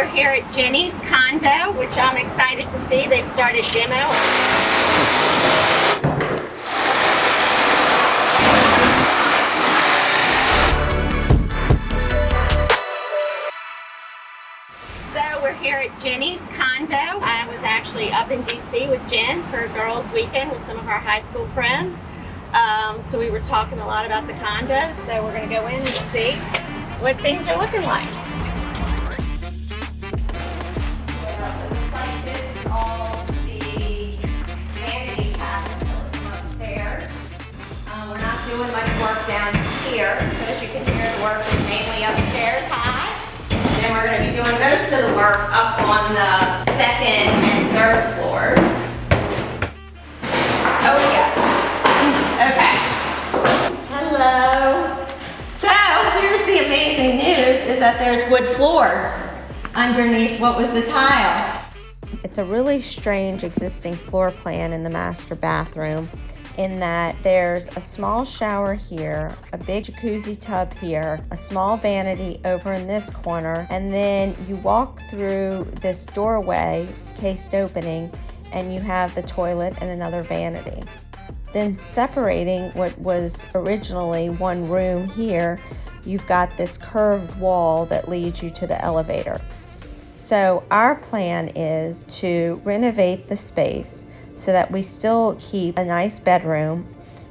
we're here at Jenny's condo, which I'm excited to see. They've started demo. So we're here at Jenny's condo. I was actually up in DC with Jen for a girls' weekend with some of our high school friends. So we were talking a lot about the condo. So we're going to go in and see what things are looking like. We're not doing much work down here, so as you can hear, the work is mainly upstairs high. Then we're going to be doing most of the work up on the second and third floors. Oh yes. Okay. Hello. So here's the amazing news is that there's wood floors underneath what was the tile. It's a really strange existing floor plan in the master bathroom, in that there's a small shower here, a big jacuzzi tub here, a small vanity over in this corner, and then you walk through this doorway, cased opening, and you have the toilet and another vanity. Then separating what was originally one room here, you've got this curved wall that leads you to the elevator. So our plan is to renovate the space so that we still keep a nice bedroom,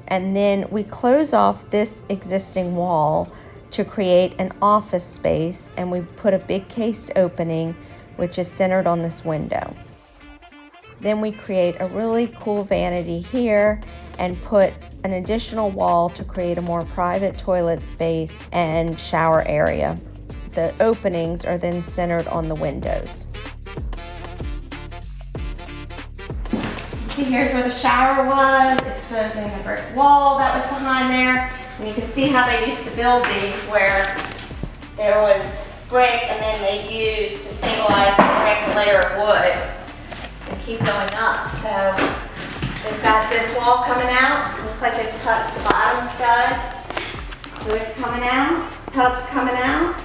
and then we close off this existing wall to create an office space, and we put a big cased opening which is centered on this window. Then we create a really cool vanity here and put an additional wall to create a more private toilet space and shower area. The openings are then centered on the windows. See, here's where the shower was, exposing the brick wall that was behind there. And you can see how they used to build these, where there was brick and then they used to stabilize the brick a layer of wood and keep going up. So they've got this wall coming out. Looks like they've tucked the bottom studs. So it's coming out, tub's coming out.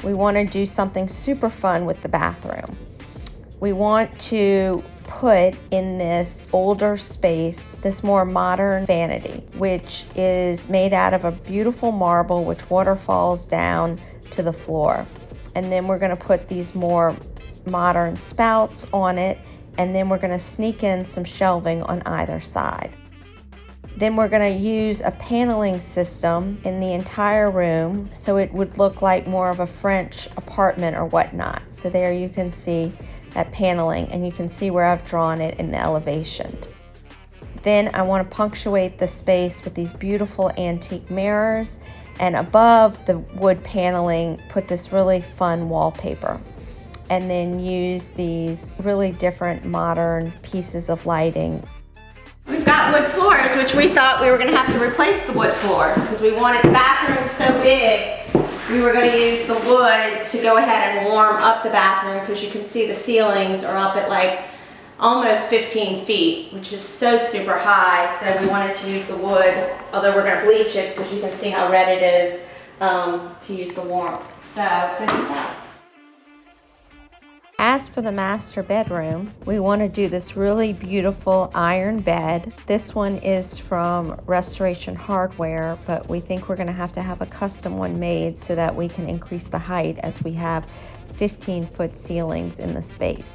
We want to do something super fun with the bathroom. We want to put in this older space this more modern vanity, which is made out of a beautiful marble which waterfalls down to the floor. And then we're going to put these more modern spouts on it, and then we're going to sneak in some shelving on either side. Then we're going to use a paneling system in the entire room so it would look like more of a French apartment or whatnot. So there you can see that paneling, and you can see where I've drawn it in the elevation. Then I want to punctuate the space with these beautiful antique mirrors, and above the wood paneling put this really fun wallpaper, and then use these really different modern pieces of lighting. We've got wood floors, which we thought we were going to have to replace the wood floors because we wanted the bathroom so big. We were going to use the wood to go ahead and warm up the bathroom, because you can see the ceilings are up at like almost 15 feet, which is so super high. So we wanted to use the wood, although we're going to bleach it because you can see how red it is, to use the warmth. So good stuff. As for the master bedroom, we want to do this really beautiful iron bed. This one is from Restoration Hardware, but we think we're going to have a custom one made so that we can increase the height, as we have 15-foot ceilings in the space.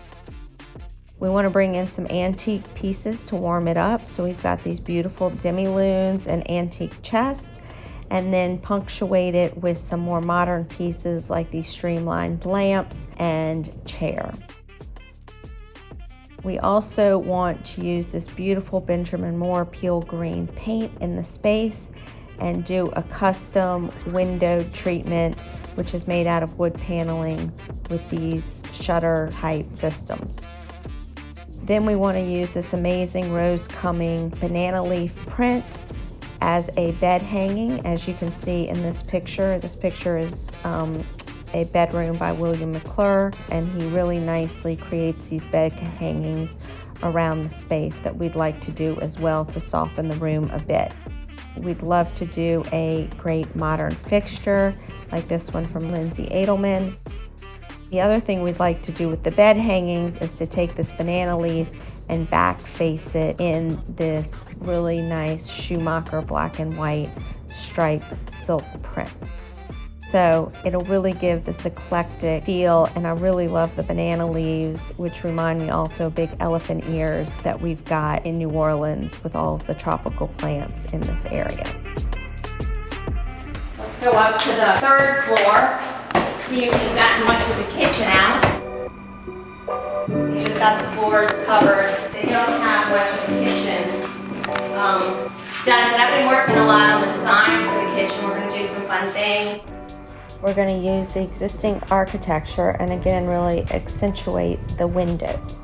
We want to bring in some antique pieces to warm it up. So we've got these beautiful demi-lunes and antique chests, and then punctuate it with some more modern pieces like these streamlined lamps and chair. We also want to use this beautiful Benjamin Moore peel green paint in the space and do a custom window treatment, which is made out of wood paneling with these shutter type systems. Then we want to use this amazing rose coming banana leaf print as a bed hanging, as you can see in this picture. This picture is a bedroom by William McClure, and he really nicely creates these bed hangings around the space that we'd like to do as well to soften the room a bit. We'd love to do a great modern fixture like this one from Lindsay Edelman. The other thing we'd like to do with the bed hangings is to take this banana leaf and back face it in this really nice Schumacher black and white striped silk print. So it'll really give this eclectic feel, and I really love the banana leaves, which remind me also of big elephant ears that we've got in New Orleans with all of the tropical plants in this area. Let's go up to the third floor, see if we've gotten much of the kitchen out. We just got the floors covered. They don't have much of the kitchen done, but I've been working a lot on the design for the kitchen. We're going to do some fun things. We're going to use the existing architecture and again really accentuate the windows.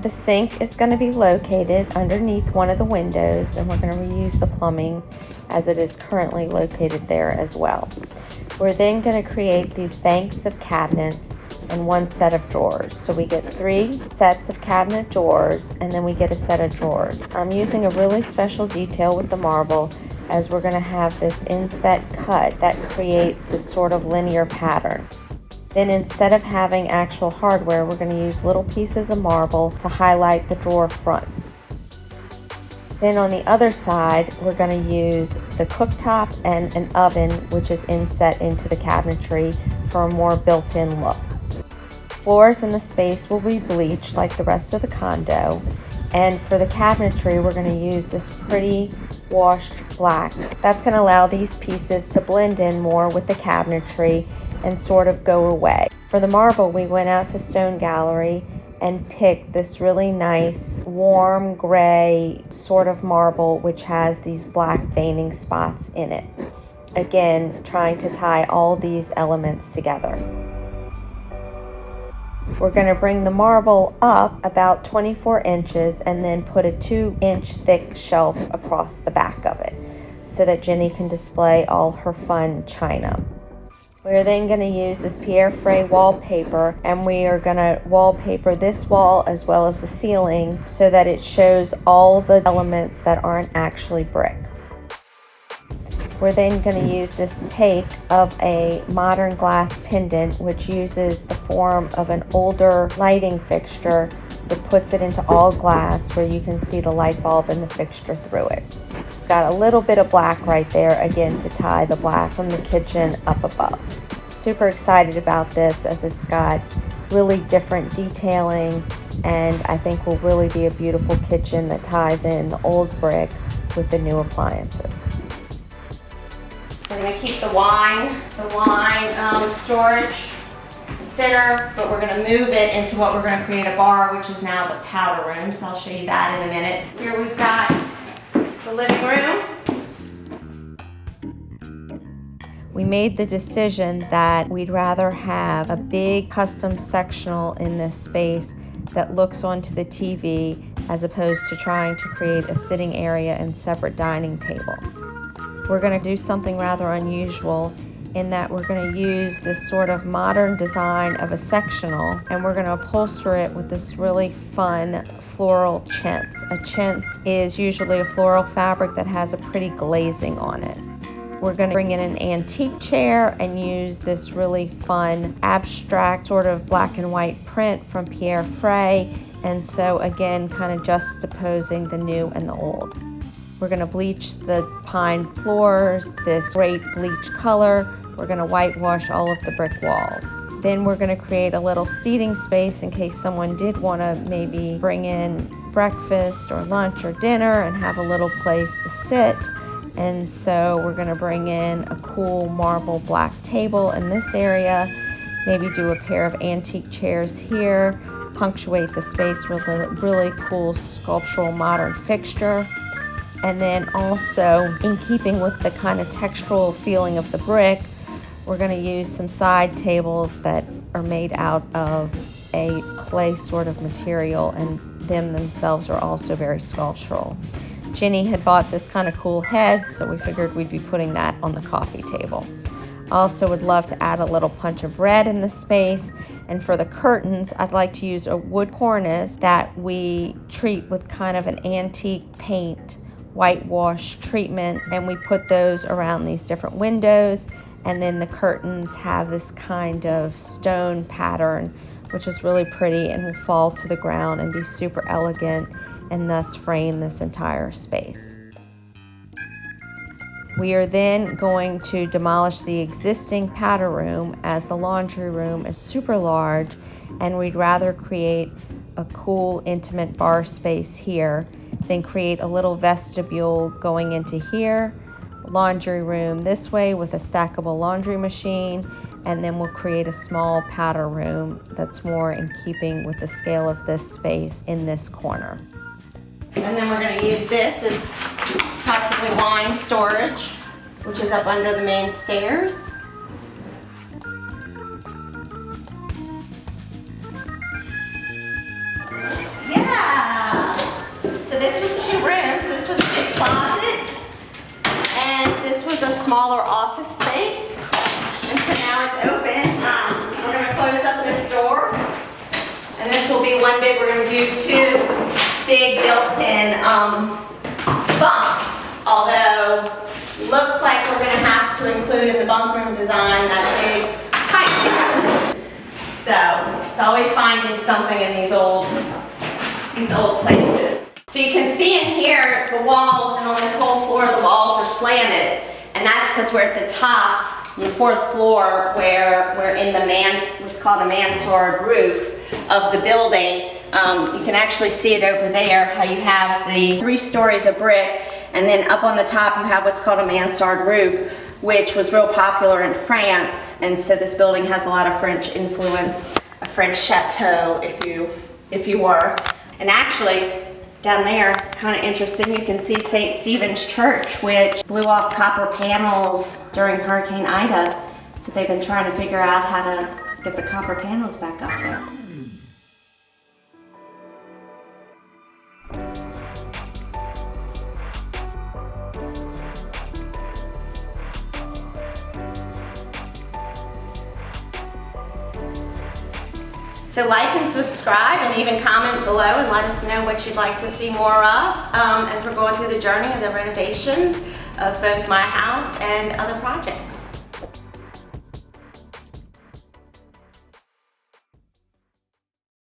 The sink is going to be located underneath one of the windows, and we're going to reuse the plumbing as it is currently located there as well. We're then going to create these banks of cabinets and one set of drawers. So we get 3 sets of cabinet doors, and then we get a set of drawers. I'm using a really special detail with the marble, as we're going to have this inset cut that creates this sort of linear pattern. Then instead of having actual hardware, we're going to use little pieces of marble to highlight the drawer fronts. Then on the other side, we're going to use the cooktop and an oven, which is inset into the cabinetry for a more built-in look. Floors in the space will be bleached like the rest of the condo, and for the cabinetry, we're going to use this pretty washed black. That's going to allow these pieces to blend in more with the cabinetry and sort of go away. For the marble, we went out to Stone Gallery and picked this really nice warm gray sort of marble which has these black veining spots in it. Again, trying to tie all these elements together. We're going to bring the marble up about 24 inches and then put a 2-inch thick shelf across the back of it so that Jenny can display all her fun china. We're then going to use this Pierre Frey wallpaper, and we are going to wallpaper this wall as well as the ceiling so that it shows all the elements that aren't actually brick. We're then going to use this take of a modern glass pendant which uses the form of an older lighting fixture but puts it into all glass where you can see the light bulb and the fixture through it. It's got a little bit of black right there, again to tie the black from the kitchen up above. Super excited about this as it's got really different detailing, and I think will really be a beautiful kitchen that ties in the old brick with the new appliances. We're going to keep the wine storage center, but we're going to move it into what we're going to create a bar, which is now the powder room. So I'll show you that in a minute. Here we've got the living room. We made the decision that we'd rather have a big custom sectional in this space that looks onto the TV as opposed to trying to create a sitting area and separate dining table. We're going to do something rather unusual in that we're going to use this sort of modern design of a sectional, and we're going to upholster it with this really fun floral chintz. A chintz is usually a floral fabric that has a pretty glazing on it. We're going to bring in an antique chair and use this really fun abstract sort of black and white print from Pierre Frey, and so again kind of juxtaposing the new and the old. We're going to bleach the pine floors this great bleach color. We're going to whitewash all of the brick walls. Then we're going to create a little seating space in case someone did want to maybe bring in breakfast or lunch or dinner and have a little place to sit. And so we're going to bring in a cool marble black table in this area, maybe do a pair of antique chairs here, punctuate the space with a really cool sculptural modern fixture. And then also, in keeping with the kind of textural feeling of the brick, we're going to use some side tables that are made out of a clay sort of material, and them themselves are also very sculptural. Jenny had bought this kind of cool head, so we figured we'd be putting that on the coffee table. I also would love to add a little punch of red in the space, and for the curtains, I'd like to use a wood cornice that we treat with kind of an antique paint whitewash treatment, and we put those around these different windows, And then the curtains have this kind of stone pattern, which is really pretty and will fall to the ground and be super elegant and thus frame this entire space. We are then going to demolish the existing powder room, as the laundry room is super large and we'd rather create a cool, intimate bar space here than create a little vestibule going into here, laundry room this way with a stackable laundry machine, and then we'll create a small powder room that's more in keeping with the scale of this space in this corner. And then we're going to use this as possibly wine storage, which is up under the main stairs. Yeah! So this was 2 rooms. This was a big closet, and this was a smaller office space. And so now it's open. We're going to close up this door, and this will be one big. We're going to do 2 big built-in bunks, although looks like we're going to have to include in the bunk room design that big pipe. So it's always finding something in these old places. So you can see in here the walls, and on this whole floor the walls are slanted, and that's because we're at the top on the 4th floor where we're in the what's called a mansard roof of the building. You can actually see it over there, how you have the 3 stories of brick, and then up on the top you have what's called a mansard roof, which was real popular in France. And so this building has a lot of French influence, a French chateau if you were. And actually down there, kind of interesting, you can see St. Stephen's Church, which blew off copper panels during Hurricane Ida. So they've been trying to figure out how to get the copper panels back up there. So like and subscribe, and even comment below and let us know what you'd like to see more of as we're going through the journey of the renovations of both my house and other projects.